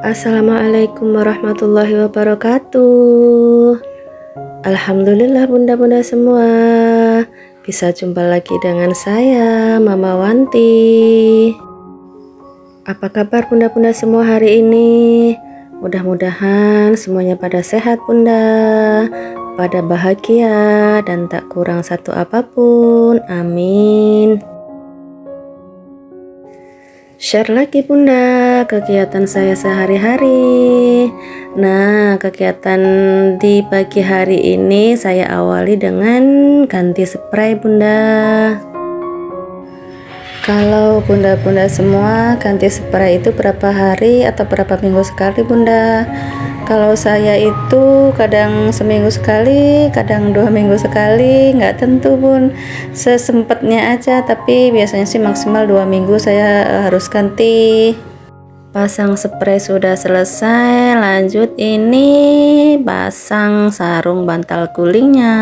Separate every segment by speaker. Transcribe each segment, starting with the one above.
Speaker 1: Assalamualaikum warahmatullahi wabarakatuh. Alhamdulillah bunda-bunda semua, bisa jumpa lagi dengan saya Mama Wanti. Apa kabar bunda-bunda semua hari ini? Mudah-mudahan semuanya pada sehat bunda, pada bahagia dan tak kurang satu apapun, amin. Share lagi bunda kegiatan saya sehari-hari. Nah, kegiatan di pagi hari ini saya awali dengan ganti spray bunda. Kalau bunda-bunda semua ganti spray itu berapa hari atau berapa minggu sekali bunda? Kalau saya itu kadang seminggu sekali, kadang 2 minggu sekali, nggak tentu bun, sesempatnya aja, tapi biasanya sih maksimal 2 minggu saya harus ganti. Pasang spray sudah selesai, lanjut ini pasang sarung bantal gulingnya.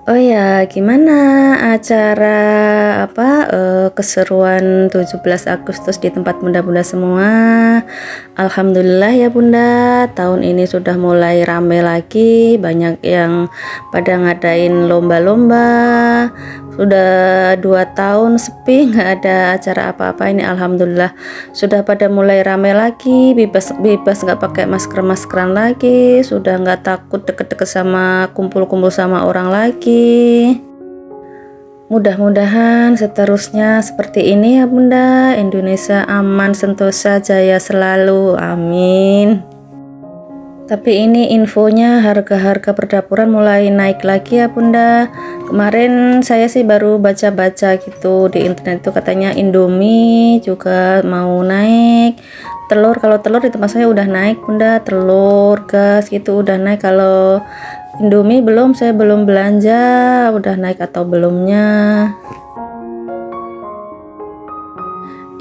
Speaker 1: Oh ya, gimana acara keseruan 17 Agustus di tempat bunda-bunda semua? Alhamdulillah ya bunda, tahun ini sudah mulai rame lagi, banyak yang pada ngadain lomba-lomba. Sudah 2 tahun sepi nggak ada acara apa-apa, ini alhamdulillah sudah pada mulai rame lagi, bebas nggak pakai maskeran lagi, sudah nggak takut deket-deket sama kumpul-kumpul sama orang lagi. Mudah-mudahan seterusnya seperti ini ya bunda, Indonesia aman sentosa jaya selalu, amin. Tapi ini infonya harga-harga perdapuran mulai naik lagi ya bunda. Kemarin saya sih baru baca-baca gitu di internet, itu katanya Indomie juga mau naik. Kalau telur di tempat saya udah naik bunda, telur gas gitu udah naik. Kalau Indomie belum, saya belum belanja, udah naik atau belumnya.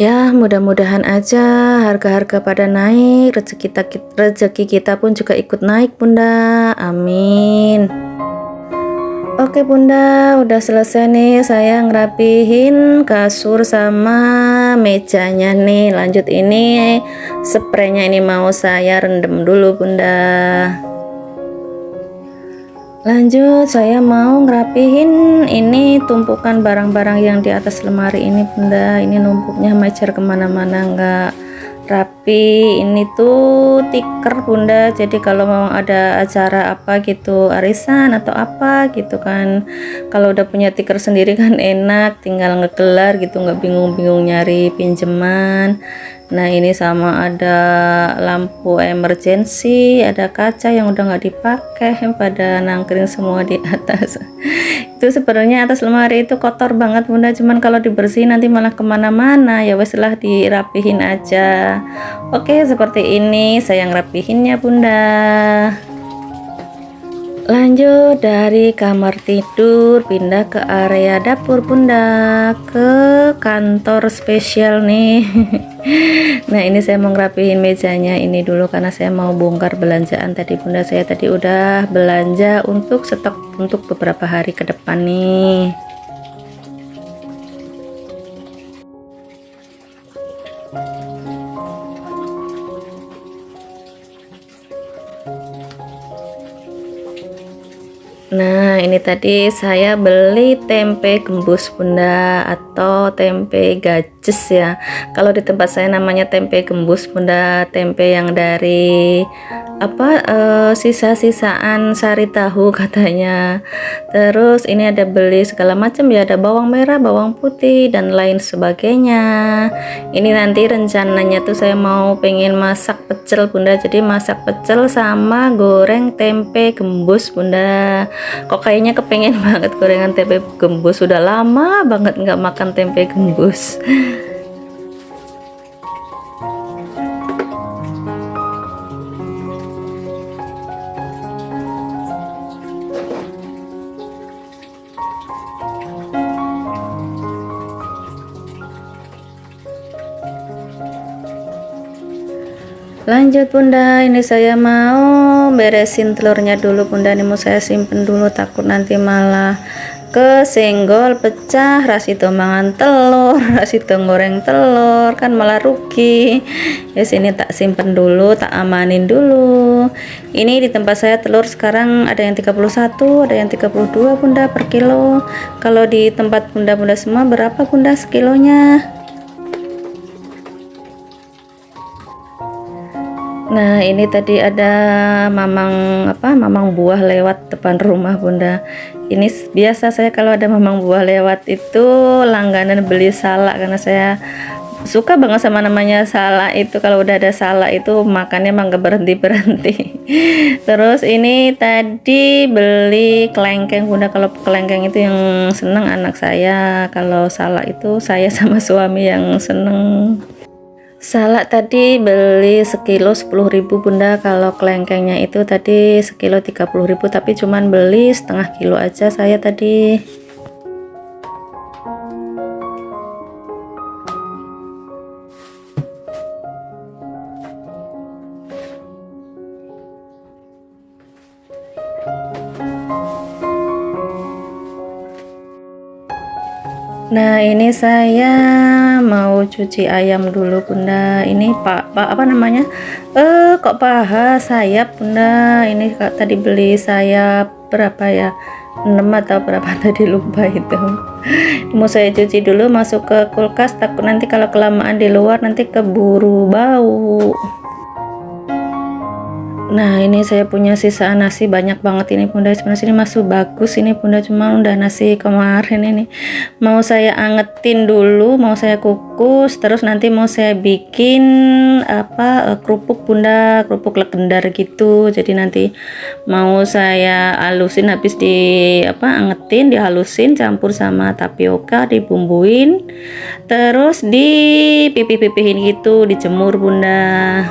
Speaker 1: Ya, mudah-mudahan aja harga-harga pada naik, rezeki kita pun juga ikut naik bunda, amin. Oke bunda, udah selesai nih saya ngerapihin kasur sama mejanya nih. Lanjut ini spraynya ini mau saya rendam dulu bunda. Lanjut saya mau ngerapihin ini tumpukan barang-barang yang di atas lemari ini bunda. Ini numpuknya mecer kemana-mana nggak rapi. Ini tuh tikar bunda, jadi kalau mau ada acara apa gitu, arisan atau apa gitu kan, kalau udah punya tikar sendiri kan enak, tinggal ngegelar gitu, nggak bingung-bingung nyari pinjeman. Nah ini sama ada lampu emergency, ada kaca yang udah nggak dipakai, pada nangkring semua di atas. Itu sebenarnya atas lemari itu kotor banget bunda, cuman kalau dibersihin nanti malah kemana-mana, ya wes lah dirapihin aja. Oke seperti ini saya ngerapihinnya bunda. Lanjut dari kamar tidur pindah ke area dapur bunda, ke kantor spesial nih. Nah ini saya mau ngerapihin mejanya ini dulu karena saya mau bongkar belanjaan tadi bunda. Saya tadi udah belanja untuk stok untuk beberapa hari ke depan nih. Nah ini tadi saya beli tempe gembus bunda atau tempe gajes ya. Kalau di tempat saya namanya tempe gembus bunda, tempe yang dari sisa-sisaan sari tahu katanya. Terus ini ada beli segala macam ya, ada bawang merah, bawang putih dan lain sebagainya. Ini nanti rencananya tuh saya mau pengen masak pecel bunda, jadi masak pecel sama goreng tempe gembus bunda. Kok kayaknya kepengen banget gorengan tempe gembus, sudah lama banget nggak makan tempe gembus. Lanjut bunda, ini saya mau beresin telurnya dulu bunda, ini mau saya simpen dulu takut nanti malah kesenggol pecah, rasito mangan telur, rasito goreng telur kan malah rugi. Ya sini tak simpen dulu, tak amanin dulu. Ini di tempat saya telur sekarang ada yang 31, ada yang 32 bunda per kilo. Kalau di tempat bunda-bunda semua berapa bunda sekilonya? Nah ini tadi ada mamang buah lewat depan rumah bunda. Ini biasa saya kalau ada mamang buah lewat itu langganan beli salak, karena saya suka banget sama namanya salak itu. Kalau udah ada salak itu makannya emang gak berhenti. Terus ini tadi beli kelengkeng bunda. Kalau kelengkeng itu yang seneng anak saya, kalau salak itu saya sama suami yang seneng. Salak tadi beli sekilo 10.000 bunda, kalau kelengkengnya itu tadi sekilo 30.000, tapi cuman beli setengah kilo aja saya tadi. Nah ini saya mau cuci ayam dulu bunda. Ini pak apa namanya, kok paha sayap bunda. Ini tadi beli sayap berapa ya, 6 atau berapa tadi lupa itu. Mau saya cuci dulu, masuk ke kulkas, takut nanti kalau kelamaan di luar nanti keburu bau. Nah ini saya punya sisa nasi banyak banget ini bunda, sebenarnya ini masih bagus ini bunda, cuma udah nasi kemarin ini mau saya angetin dulu, mau saya kukus, terus nanti mau saya bikin kerupuk bunda, kerupuk legendar gitu. Jadi nanti mau saya halusin, habis angetin dihalusin, campur sama tapioka, dibumbuin, terus dipipih-pipihin gitu, dijemur bunda.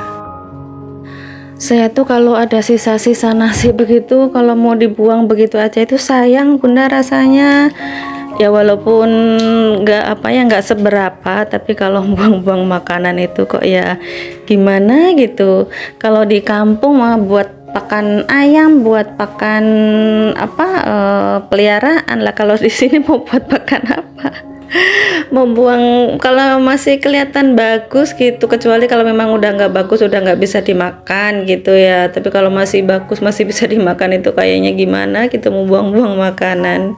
Speaker 1: Saya tuh kalau ada sisa-sisa nasi begitu, kalau mau dibuang begitu aja itu sayang bunda rasanya. Ya walaupun nggak seberapa, tapi kalau buang-buang makanan itu kok ya gimana gitu. Kalau di kampung mah buat pakan ayam, buat pakan peliharaan lah. Kalau di sini mau buat pakan apa? Membuang kalau masih kelihatan bagus gitu, kecuali kalau memang udah nggak bagus, udah nggak bisa dimakan gitu ya. Tapi kalau masih bagus, masih bisa dimakan, itu kayaknya gimana gitu mau buang-buang makanan.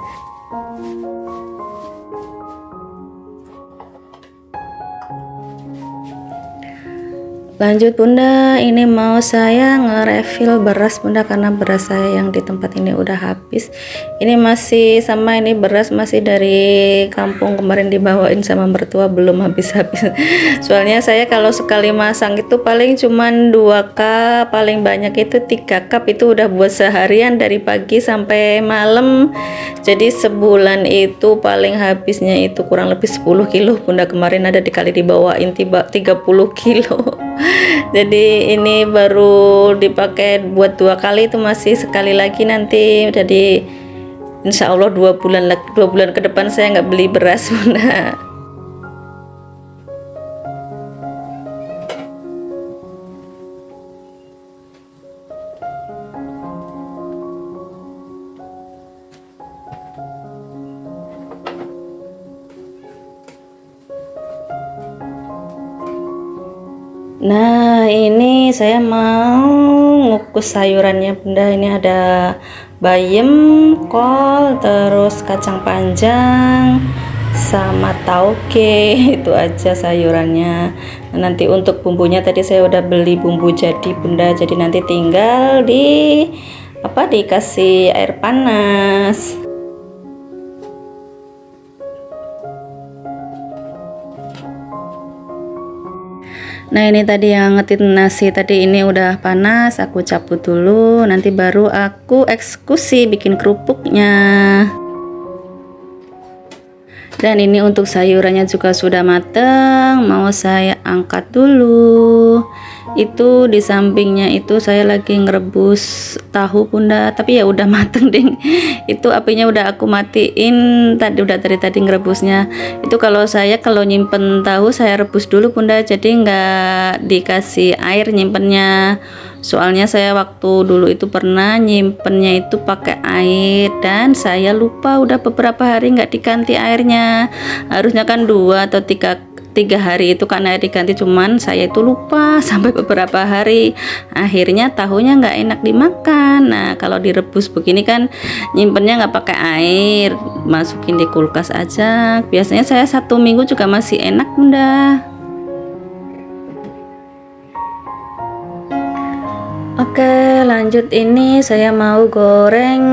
Speaker 1: Lanjut bunda, ini mau saya nge-refill beras bunda, karena beras saya yang di tempat ini udah habis. Ini masih sama, ini beras masih dari kampung kemarin dibawain sama mertua, belum habis-habis. Soalnya saya kalau sekali masang itu paling cuman 2 cup, paling banyak itu 3 cup, itu udah buat seharian dari pagi sampai malam. Jadi sebulan itu paling habisnya itu kurang lebih 10 kilo bunda. Kemarin ada dikali dibawain 30 kilo. Jadi ini baru dipakai buat 2 kali, itu masih sekali lagi nanti. Jadi insya Allah 2 bulan ke depan saya nggak beli beras bunda. Nah ini saya mau ngukus sayurannya bunda. Ini ada bayam, kol, terus kacang panjang sama tauge. Itu aja sayurannya. Nah, nanti untuk bumbunya tadi saya udah beli bumbu jadi bunda, jadi nanti tinggal dikasih air panas. Nah ini tadi yang ngetin nasi tadi, ini udah panas, aku cabut dulu, nanti baru aku eksekusi bikin kerupuknya. Dan ini untuk sayurannya juga sudah mateng, mau saya angkat dulu. Itu di sampingnya itu saya lagi ngerebus tahu bunda, tapi ya udah mateng deh. Itu apinya udah aku matiin, dari tadi ngerebusnya. Itu kalau nyimpen tahu saya rebus dulu bunda, jadi nggak dikasih air nyimpennya. Soalnya saya waktu dulu itu pernah nyimpennya itu pakai air dan saya lupa udah beberapa hari nggak diganti airnya. Harusnya kan 2 atau 3 hari itu kan air diganti, cuman saya itu lupa sampai beberapa hari. Akhirnya tahunya nggak enak dimakan. Nah, kalau direbus begini kan nyimpennya nggak pakai air, masukin di kulkas aja. Biasanya saya 1 minggu juga masih enak bunda. Oke, lanjut. Ini saya mau goreng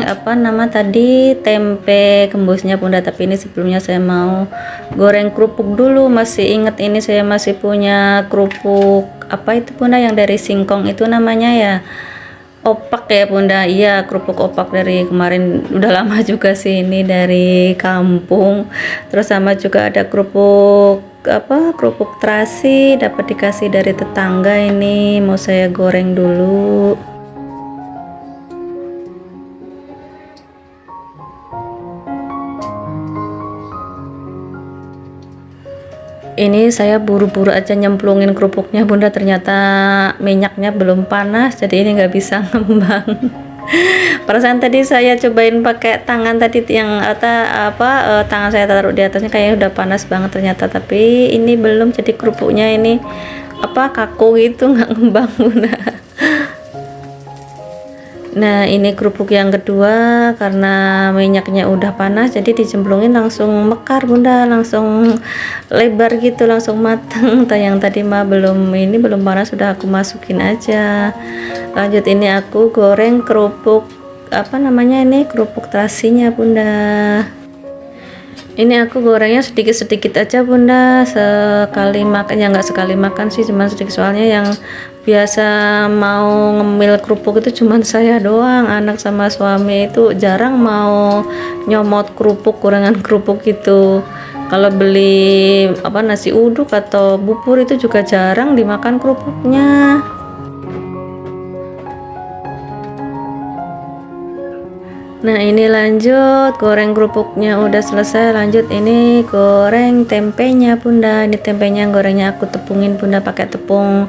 Speaker 1: apa nama tadi, tempe gembusnya bunda, tapi ini sebelumnya saya mau goreng kerupuk dulu. Masih inget ini, saya masih punya kerupuk apa itu bunda yang dari singkong itu namanya ya, opak ya bunda. Iya, kerupuk opak dari kemarin, udah lama juga sih ini, dari kampung. Terus sama juga ada kerupuk apa, kerupuk terasi dapat dikasih dari tetangga. Ini mau saya goreng dulu. Ini saya buru-buru aja nyemplungin kerupuknya bunda, ternyata minyaknya belum panas jadi ini nggak bisa ngembang. Perasaan tadi saya cobain pakai tangan tadi yang tangan saya taruh di atasnya kayaknya udah panas banget ternyata, tapi ini belum, jadi kerupuknya ini apa, kaku gitu, nggak ngembang bunda. Nah, ini kerupuk yang kedua, karena minyaknya udah panas jadi dicemplungin langsung mekar bunda, langsung lebar gitu, langsung mateng. Yang tadi mah belum, ini belum panas sudah aku masukin aja. Lanjut, ini aku goreng kerupuk apa namanya, ini kerupuk terasinya bunda. Ini aku gorengnya sedikit-sedikit aja bunda, sekali makan ya, nggak sekali makan sih, cuma sedikit, soalnya yang biasa mau ngemil kerupuk itu cuman saya doang. Anak sama suami itu jarang mau nyomot kerupuk, gorengan kerupuk itu. Kalau beli apa, nasi uduk atau bubur itu juga jarang dimakan kerupuknya. Nah, ini lanjut goreng kerupuknya udah selesai. Lanjut ini goreng tempenya bunda. Ini tempenya gorengnya aku tepungin bunda pakai tepung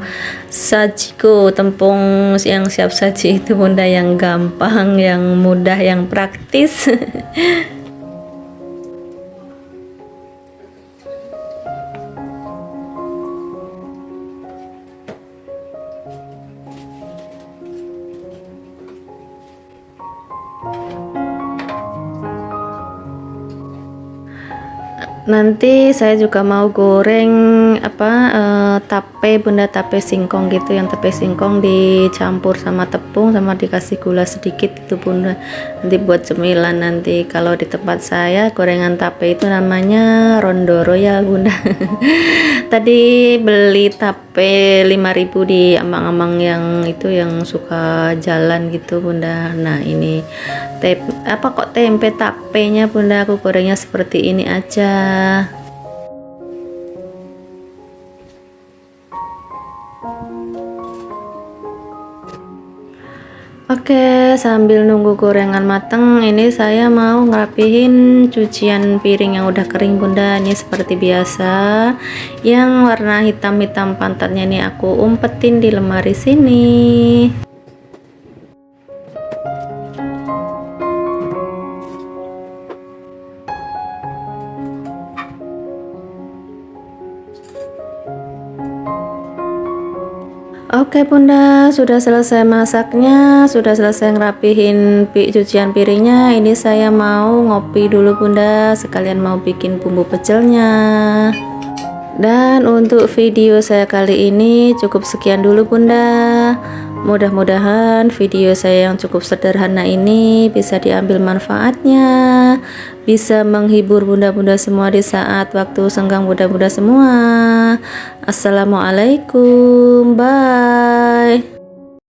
Speaker 1: sajiku, tepung yang siap saji itu bunda, yang gampang, yang mudah, yang praktis. Nanti saya juga mau goreng apa, tape bunda, tape singkong gitu, yang tape singkong dicampur sama tepung sama dikasih gula sedikit itu bunda, nanti buat cemilan. Nanti kalau di tempat saya gorengan tape itu namanya rondoro ya bunda. Tadi beli tape 5.000 di amang-amang yang itu, yang suka jalan gitu bunda. Nah, ini tempe tapenya bunda, aku gorengnya seperti ini aja. Oke, sambil nunggu gorengan mateng, ini saya mau ngerapihin cucian piring yang udah kering bunda. Ini seperti biasa, yang warna hitam-hitam pantatnya ini aku umpetin di lemari sini. Oke bunda, sudah selesai masaknya, sudah selesai ngerapihin cucian piringnya. Ini saya mau ngopi dulu bunda, sekalian mau bikin bumbu pecelnya. Dan untuk video saya kali ini cukup sekian dulu bunda. Mudah-mudahan video saya yang cukup sederhana ini bisa diambil manfaatnya, bisa menghibur bunda-bunda semua di saat waktu senggang bunda-bunda semua. Assalamualaikum, bye.